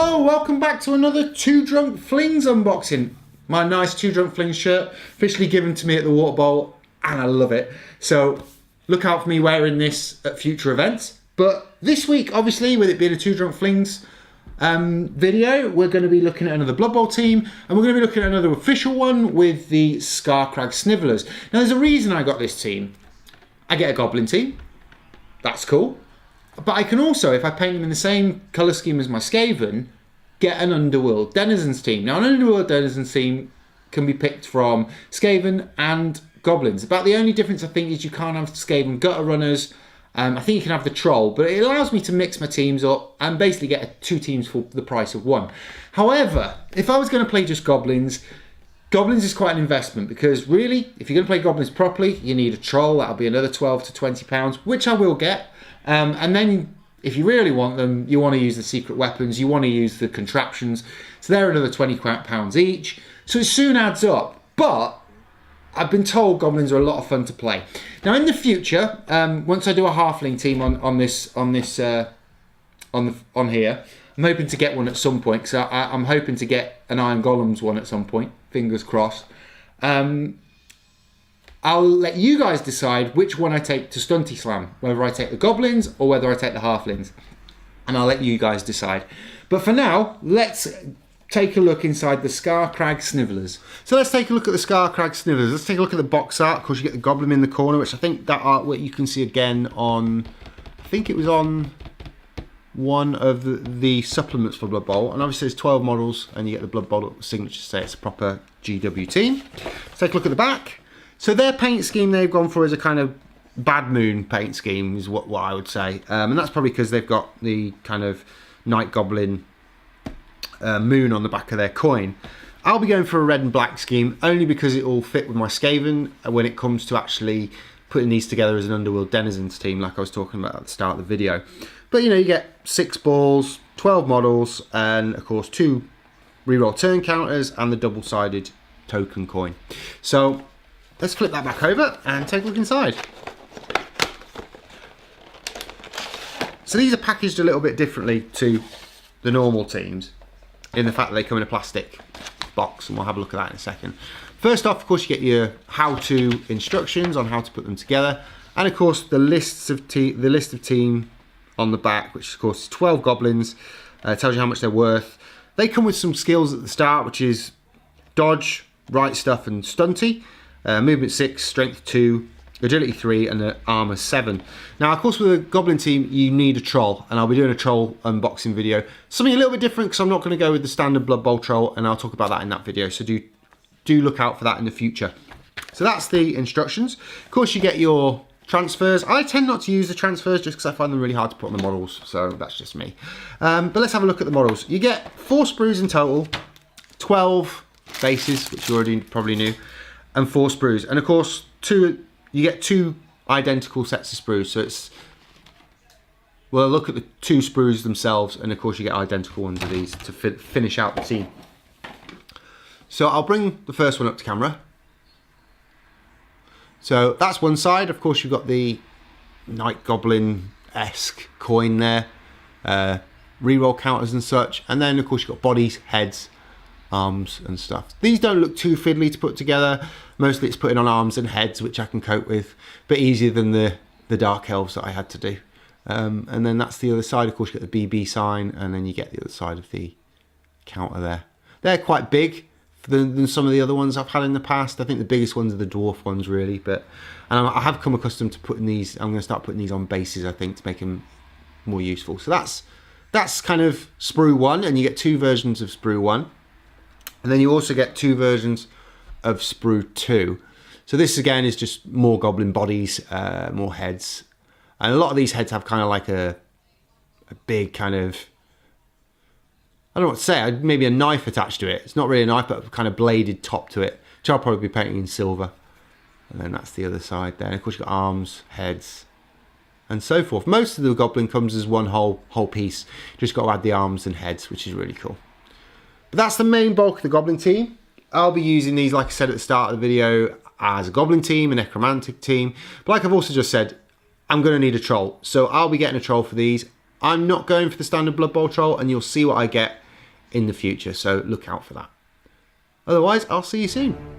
Hello, welcome back to another Two Drunk Flings unboxing. My nice Two Drunk Flings shirt, officially given to me at the water bowl, and I love it. So look out for me wearing this at future events. But this week, obviously, with it being a Two Drunk Flings video, we're going to be looking at another Blood Bowl team, and we're going to be looking at another official one with the Scarcrags Snivellers. Now, there's a reason I got this team. I get a Goblin team. That's cool. But I can also, if I paint them in the same colour scheme as my Skaven, get an Underworld Denizens team. Now, an Underworld Denizens team can be picked from Skaven and Goblins. About the only difference, I think, is you can't have Skaven gutter runners. I think you can have the Troll, but it allows me to mix my teams up and basically get two teams for the price of one. However, if I was going to play just Goblins is quite an investment, because really, if you're going to play Goblins properly, you need a Troll. That'll be another £12 to £20, which I will get. And then if you really want them, you want to use the secret weapons, you want to use the contraptions. So they're another £20 each. So it soon adds up. But I've been told Goblins are a lot of fun to play. Now in the future, once I do a halfling team on here, I'm hoping to get one at some point, because I'm hoping to get an Iron Golems one at some point. Fingers crossed. I'll let you guys decide which one I take to Stunty Slam, whether I take the Goblins or whether I take the Halflings. And I'll let you guys decide. But for now, let's take a look inside the Scarcrags Snivellers. So let's take a look at the Scarcrags Snivellers. Let's take a look at the box art. Of course, you get the Goblin in the corner, which I think that artwork you can see again on, I think it was on one of the supplements for Blood Bowl. And obviously there's 12 models, and you get the Blood Bowl signature to say it's a proper GW team. Let's take a look at the back. So their paint scheme they've gone for is a kind of Bad Moon paint scheme, is what I would say. And that's probably because they've got the kind of Night Goblin moon on the back of their coin. I'll be going for a red and black scheme, only because it will fit with my Skaven when it comes to actually putting these together as an Underworld Denizens team, like I was talking about at the start of the video. But you know, you get 6 balls, 12 models, and of course 2 reroll turn counters and the double-sided token coin. So let's flip that back over and take a look inside. So these are packaged a little bit differently to the normal teams, in the fact that they come in a plastic box, and we'll have a look at that in a second. First off, of course, you get your how-to instructions on how to put them together, and of course the list of team on the back, which of course is 12 goblins. Tells you how much they're worth. They come with some skills at the start, which is dodge, right stuff, and stunty. Movement 6, strength 2, agility 3, and armor 7. Now, of course, with a Goblin team, you need a Troll, and I'll be doing a Troll unboxing video. Something a little bit different, because I'm not going to go with the standard Blood Bowl Troll, and I'll talk about that in that video, so do look out for that in the future. So that's the instructions. Of course, you get your transfers. I tend not to use the transfers just because I find them really hard to put on the models, so that's just me. But let's have a look at the models. You get 4 sprues in total, 12 bases, which you already probably knew, and 4 sprues, and of course you get 2 identical sets of sprues. So it's, well, look at the 2 sprues themselves, and of course you get identical ones of these to finish out the team. So I'll bring the first one up to camera. So that's one side. Of course you've got the Night Goblin-esque coin there, reroll counters and such, and then of course you've got bodies, heads, arms and stuff. These don't look too fiddly to put together. Mostly it's putting on arms and heads, which I can cope with, but easier than the Dark Elves that I had to do. And then that's the other side. Of course you get the BB sign, and then you get the other side of the counter there. They're quite big than some of the other ones I've had in the past. I think the biggest ones are the dwarf ones, really, but I have come accustomed to putting these. I'm going to start putting these on bases, I think, to make them more useful. So that's kind of sprue 1, and you get 2 versions of sprue 1. And then you also get 2 versions of sprue 2. So this again is just more goblin bodies, more heads. And a lot of these heads have kind of like a big kind of, I don't know what to say, maybe a knife attached to it. It's not really a knife, but a kind of bladed top to it, which I'll probably be painting in silver. And then that's the other side there. And of course you've got arms, heads, and so forth. Most of the goblin comes as one whole piece. Just got to add the arms and heads, which is really cool. But that's the main bulk of the Goblin team. I'll be using these, like I said at the start of the video, as a Goblin team, a Necromantic team. But like I've also just said, I'm going to need a Troll. So I'll be getting a Troll for these. I'm not going for the standard Blood Bowl Troll, and you'll see what I get in the future, so look out for that. Otherwise, I'll see you soon.